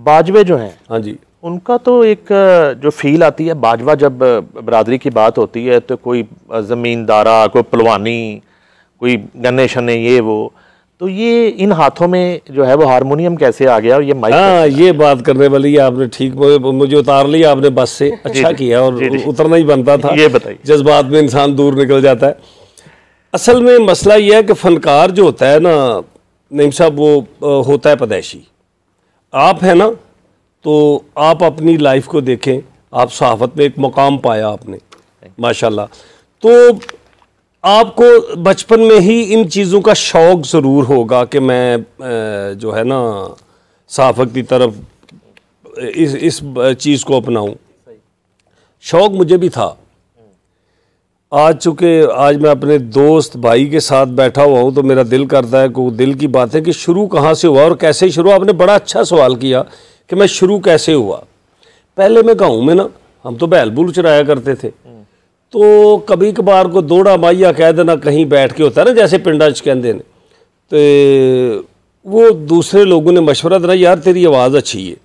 बाजवे जो हैं, हाँ जी, उनका तो एक जो फील आती है, बाजवा जब बरादरी की बात होती है तो कोई ज़मींदारा, कोई पलवानी, कोई गन्ने शन्ने, ये वो, तो ये इन हाथों में जो है वो हारमोनियम कैसे आ गया और ये माइक? हाँ, ये बात करने वाली आपने ठीक, मुझे उतार लिया आपने बस से, अच्छा किया, और उतरना ही बनता था। ये बताइए। जज्बात में इंसान दूर निकल जाता है। असल में मसला ये है कि फनकार जो होता है ना नईम साहब, वो होता है पैदाइशी। आप है ना, तो आप अपनी लाइफ को देखें, आप सहाफ़त में एक मुकाम पाया आपने माशाल्लाह, तो आपको बचपन में ही इन चीज़ों का शौक़ ज़रूर होगा कि मैं जो है ना सहाफ़त की तरफ इस चीज़ को अपनाऊं। शौक़ मुझे भी था। आज चूँकि आज मैं अपने दोस्त भाई के साथ बैठा हुआ हूँ तो मेरा दिल करता है कि दिल की बात है कि शुरू कहाँ से हुआ और कैसे शुरू। आपने बड़ा अच्छा सवाल किया कि मैं शुरू कैसे हुआ। पहले मैं गाँव में ना, हम तो बैल बूल चराया करते थे, तो कभी कभार को दौड़ा माइया कह देना कहीं बैठ के होता है ना, जैसे पिंडा च कहते हैं, तो वो दूसरे लोगों ने मशवरा देना, यार तेरी आवाज़ अच्छी है।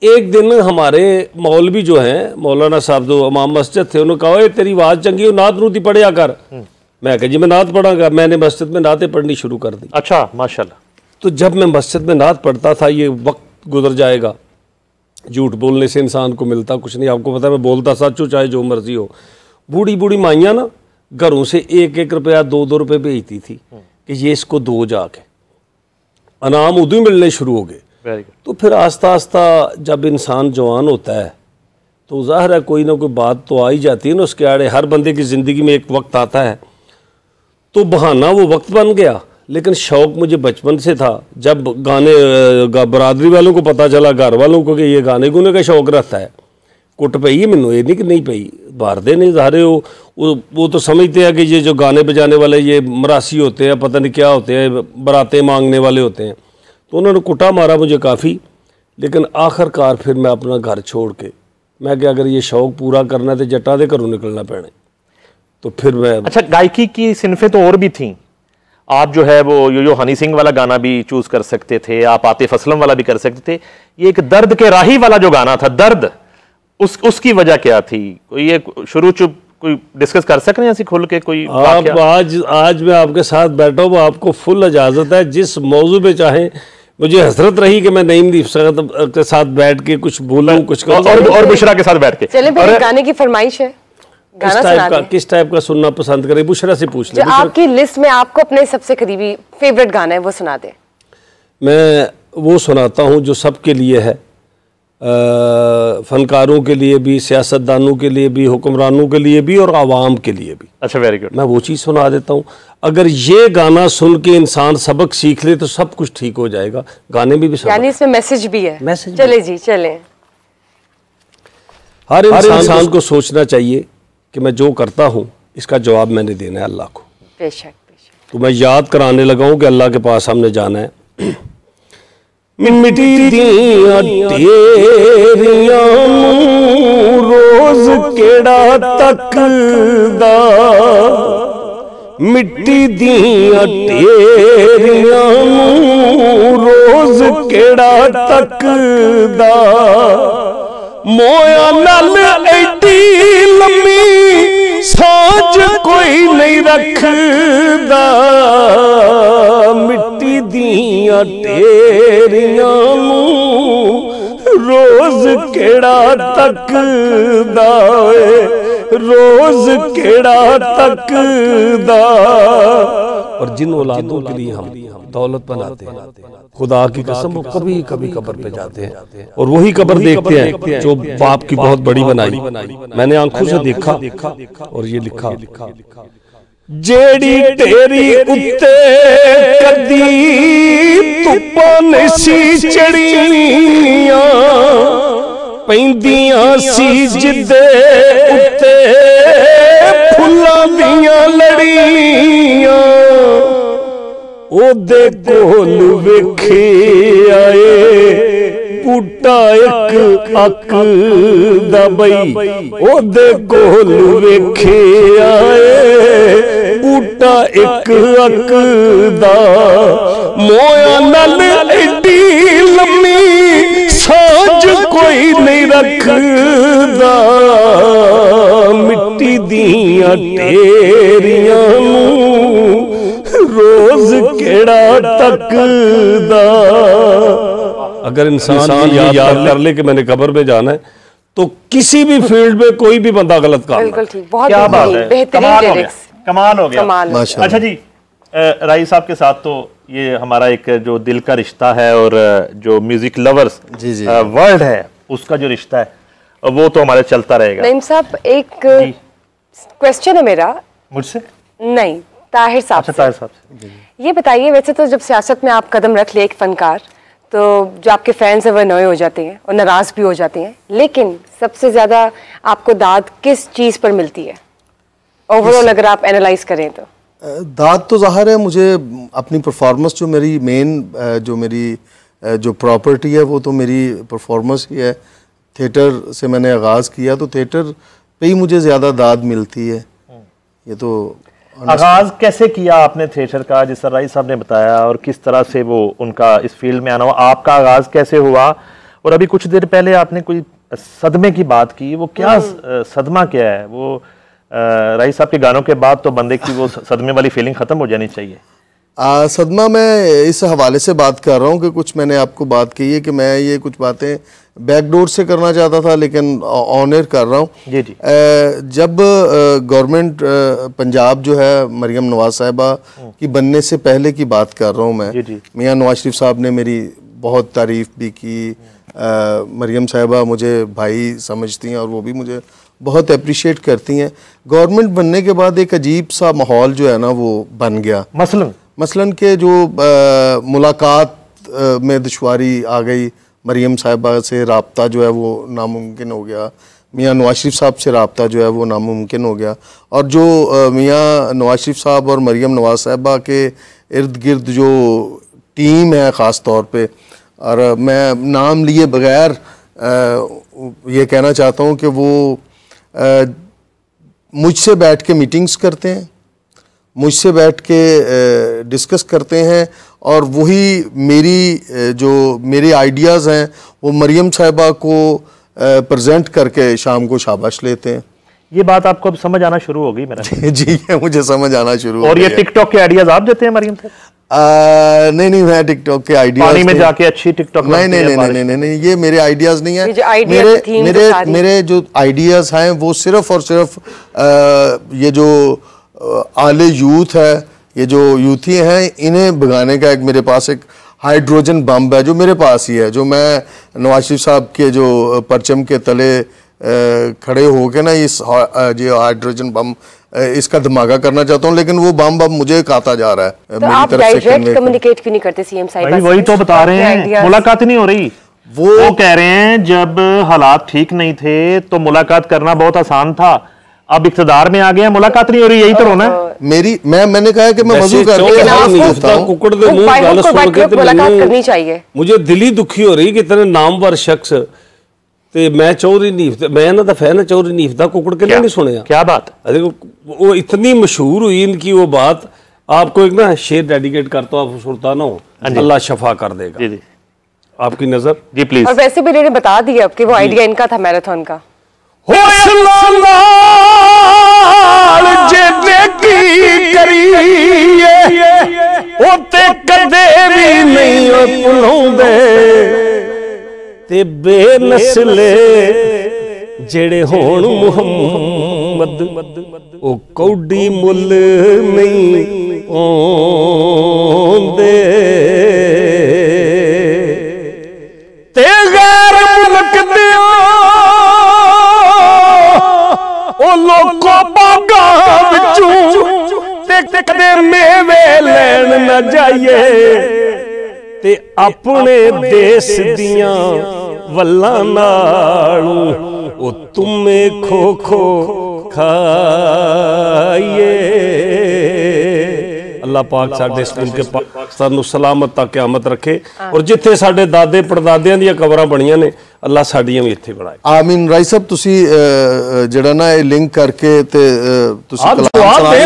एक दिन हमारे मौलवी जो हैं, मौलाना साहब जो इमाम मस्जिद थे, उन्होंने कहा तेरी आवाज़ चंगी हो, नात नूती पढ़िया कर। मैं कहा जी मैं नात पढ़ागा। मैंने मस्जिद में नातें पढ़नी शुरू कर दी। अच्छा, माशाल्लाह। तो जब मैं मस्जिद में नात पढ़ता था, ये वक्त गुजर जाएगा, झूठ बोलने से इंसान को मिलता कुछ नहीं, आपको पता है मैं बोलता सच हूँ चाहे जो मर्जी हो। बूढ़ी बूढ़ी माइयाँ ना घरों से 1-1 रुपया 2-2 रुपये भेजती थी कि ये इसको दो, जाके अनाम उदू ही मिलने शुरू हो गए। तो फिर आस्ता आस्ता जब इंसान जवान होता है तो ज़ाहिर है कोई ना कोई बात तो आ ही जाती है ना उसके आड़े। हर बंदे की ज़िंदगी में एक वक्त आता है, तो बहाना वो वक्त बन गया। लेकिन शौक़ मुझे बचपन से था। जब गाने बरादरी वालों को पता चला, घर वालों को, कि ये गाने गुने का शौक़ रहता है, कुट पई है मैनू, ये नहीं कि नहीं पई, बारदे नहीं ज़ाहिर वो तो समझते हैं कि ये जो गाने बजाने वाले ये मरासी होते हैं, पता नहीं क्या होते हैं, बरातें मांगने वाले होते हैं। तो उन्होंने कुटा मारा मुझे काफ़ी, लेकिन आखिरकार फिर मैं अपना घर छोड़ के, मैं कि अगर ये शौक़ पूरा करना तो जट्टा दे घरों निकलना पैने। तो फिर मैं, अच्छा, गायकी की सिनफें तो और भी थीं। आप जो है वो यो हनी सिंह वाला गाना भी चूज़ कर सकते थे, आप आतिफ असलम वाला भी कर सकते थे। ये एक दर्द के राही वाला जो गाना था, दर्द, उसकी वजह क्या थी? कोई ये शुरू चुप कोई डिस्कस कर सकते हैं ऐसी खुल के कोई? आप आज मैं आपके साथ बैठा हूँ, आपको फुल इजाज़त है, जिस मौजू पे चाहें। मुझे हसरत रही कि मैं नईम के साथ बैठ के कुछ बोलूं, कुछ करूं, और बुशरा के साथ बैठ के। चलें, फिर गाने की फरमाइश है, किस टाइप का सुनना पसंद करें? बुशरा से पूछ लें। जो आपकी लिस्ट में आपको अपने सबसे करीबी फेवरेट गाना है वो सुना दे। मैं वो सुनाता हूँ जो सबके लिए है, फनकारों के लिए भी, सियासतदानों के लिए भी, हुक्मरानों के लिए भी और आवाम के लिए भी। अच्छा, वेरी गुड। मैं वो चीज़ सुना देता हूँ। अगर ये गाना सुन के इंसान सबक सीख ले तो सब कुछ ठीक हो जाएगा। गाने में भी सबक, यानी इसमें मैसेज भी है। मैसेज चले जी चले। हर इंसान को सोचना चाहिए कि मैं जो करता हूँ इसका जवाब मैंने देना है अल्लाह को। बेशक बेशक। तो मैं याद कराने लगा हूँ कि अल्लाह के पास हमने जाना है। मिट्टी दियां तेरियां रोज केड़ा तकदा, मिट्टी दियां तेरियां रोज केड़ा तकदा, मोया नाल एडी लम्मी साँझ कोई नहीं रखदा, मिट्टी दियां तेरियां रोज केड़ा तकदा, रोज केड़ा तकदा। और जिन औलादों के लिए हम दौलत बनाते हैं, खुदा की कसम वो कभी कभी कब्र पे जाते हैं और वही कब्र देखते हैं जो बाप की बहुत बड़ी बनाई। मैंने आंखों से देखा और ये लिखा, जेड़ी तेरी उत्ते कदी तुप्पां सी चढ़ियां, पैंदियां सी जिदे उत्ते फुल्लां दियां लड़ियां, ओदे कोल वेखे आए बूटा एक अक दा बई, ओदे कोल वेखे आए बूटा एक अक दा, मोया नल एडी लम्मी रखदा मिट्टी दियां ढेरियां नूं रोज केड़ा तकदा। अगर इंसान याद कर ले कि मैंने कब्र में जाना है तो किसी भी फील्ड में कोई भी बंदा गलत काम बिल्कुल ठीक, बहुत क्या बात है, बेहतरीन लिरिक्स, कमाल हो गया। कमाल। अच्छा जी, राई साहब के साथ तो ये हमारा एक जो दिल का रिश्ता है और जो म्यूजिक लवर्स वर्ल्ड है उसका जो रिश्ता है वो तो हमारे चलता रहेगा। नईम साहब, एक क्वेश्चन है मेरा। मुझसे नहीं, ताहिर साहब। अच्छा, ताहिर साहब से। ये बताइए, वैसे तो जब सियासत में आप कदम रख ले एक फनकार, तो जो आपके फैंस हैं वो नए हो जाते हैं और नाराज भी हो जाते हैं, लेकिन सबसे ज्यादा आपको दाद किस चीज पर मिलती है ओवरऑल, अगर आप एनालाइज करें तो? दाद तो ज़ाहिर है मुझे अपनी परफॉर्मेंस, जो मेरी मेन जो प्रॉपर्टी है वो तो मेरी परफॉर्मेंस ही है। थिएटर से मैंने आगाज़ किया तो थिएटर पे ही मुझे ज़्यादा दाद मिलती है। ये तो आगाज कैसे किया आपने थिएटर का, जिस तरह राई साहब ने बताया, और किस तरह से वो उनका इस फील्ड में आना हुआ, आपका आगाज कैसे हुआ? और अभी कुछ देर पहले आपने कोई सदमे की बात की, वो क्या सदमा क्या है? वो राई साहब के गानों के बाद तो बंदे की वो सदमे वाली फीलिंग खत्म हो जानी चाहिए। सदमा मैं इस हवाले से बात कर रहा हूँ कि कुछ मैंने आपको बात कही है कि मैं ये कुछ बातें बैकडोर से करना चाहता था लेकिन ऑन एयर कर रहा हूँ। जी जी। जब गवर्नमेंट पंजाब जो है मरियम नवाज साहिबा की बनने से पहले की बात कर रहा हूँ मैं। जी जी। मियाँ नवाज शरीफ साहब ने मेरी बहुत तारीफ़ भी की। मरियम साहिबा मुझे भाई समझती हैं और वो भी मुझे बहुत अप्रिशिएट करती हैं। गवर्नमेंट बनने के बाद एक अजीब सा माहौल जो है ना वो बन गया। मसलन के जो मुलाकात में दुश्वारी आ गई, मरियम साहिबा से रब्ता जो है वो नामुमकिन हो गया, मियाँ नवाज शरीफ साहब से रब्ता जो है वो नामुमकिन हो गया। और जो मियाँ नवाज शरीफ साहब और मरियम नवाज साहिबा के इर्द गिर्द जो टीम है ख़ास तौर पे, और मैं नाम लिए बगैर ये कहना चाहता हूँ कि वो मुझसे बैठ के मीटिंग्स करते हैं, मुझसे बैठ के डिस्कस करते हैं, और वही मेरे आइडियाज़ हैं वो मरियम साहिबा को प्रेजेंट करके शाम को शाबाश लेते हैं। ये बात आपको अब समझ आना शुरू हो गई मेरा? जी, ये मुझे समझ आना शुरू हो गई। और ये टिकटॉक के आइडियाज आप देते हैं मरियम से? नहीं, मैं टिकटॉक के आइडियाज पानी में जाके अच्छी टिकटॉक नहीं, ये मेरे आइडियाज नहीं है। मेरे जो आइडियाज हैं वो सिर्फ और सिर्फ ये जो आले यूथ है, ये जो यूथी हैं, इन्हें भगाने का एक मेरे पास एक हाइड्रोजन बम है जो मेरे पास ही है, जो मैं नवाज शरीफ साहब के जो परचम के तले खड़े होके ना इस जो हाइड्रोजन बम इसका धमाका करना चाहता हूँ, लेकिन वो बम मुझे खाता जा रहा है। तो आप डायरेक्ट कम्युनिकेट क्यों नहीं करते सीएम साहिबा से? वही तो बता रहे हैं, मुलाकात नहीं हो रही। वो कह रहे हैं जब हालात ठीक नहीं थे तो मुलाकात करना बहुत आसान था, अब इख्तिदार में आ गया, मुलाकात नहीं हो रही, यही तो होना है। मैंने कहा कि मैं वजू करनी चाहिए। मुझे दिली दुखी हो रही कि इतने नामवर शख्स ते मैं चौधरी नीफ, मैं ना फैन चौधरी नीफ दा कुकड़ के नहीं सुने। क्या बात? वो इतनी मशहूर हुई इनकी वो बात। आपको एक ना शेर डेडिकेट करता हूँ, आप सुनता ना हो, अल्लाह शफा कर देगा। जी जी। आपकी नजर? जी प्लीज। और वैसे भी इन्होंने बता दिया कि वो आइडिया इनका था मैराथन का। ते बेनस्ले जेड़े होण मुहम्मद ओ कौडी मुल नहीं ओंदे, ते गैर मुल्क दे ओ लोको बागा विचों ते कदे मेवे लैन न जाइए, ते अपने देश दियां वल्लां नालों ओ तुमे खो खो खाइए। अल्लाह पाक साडे इस मुल्क पाकिस्तान नूं सलामत तक क़यामत रखे, और जिथे साडे दादे पड़दादियां दियां कबरां बणियां ने अल्लाह साडियां भी इत्थे बनाए। आमीन। राई साहब तुसी जेड़ा ना ये लिंक करके ते तुसी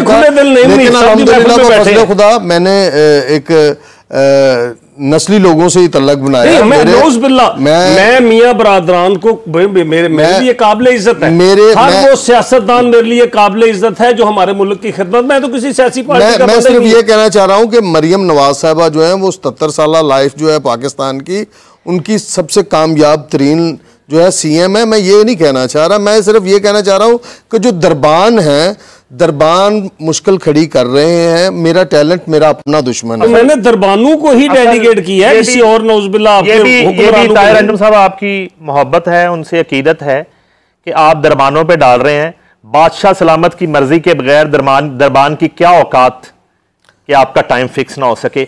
खुले दिल नहीं, खुदा मैंने एक नस्ली लोगों से ही तल्लक बनाया। मैं मियां बरादरान को मेरे लिए काबिल इज्जत है, वो सियासतदान मेरे लिए काबिल इज्जत है जो हमारे मुल्क की खिदमत। मैं तो किसी सियासी पार्टी का मैं सिर्फ ये कहना चाह रहा हूं कि मरियम नवाज साहबा जो है वो 77 साल लाइफ जो है पाकिस्तान की, उनकी सबसे कामयाब तरीन जो है सीएम है। मैं ये नहीं कहना चाह रहा, मैं सिर्फ ये कहना चाह रहा हूं कि जो दरबान है, दरबान मुश्किल खड़ी कर रहे हैं। मेरा टैलेंट मेरा अपना दुश्मन है। मैंने दरबानों को ही डेडिकेट किया है, किसी और नौजुबिल्ला। ये भी ताहिर अंजुम साहब आपकी मोहब्बत है, उनसे अकीदत है कि आप दरबानों पे डाल रहे हैं। बादशाह सलामत की मर्जी के बगैर दरबान की क्या औकात कि आपका टाइम फिक्स ना हो सके।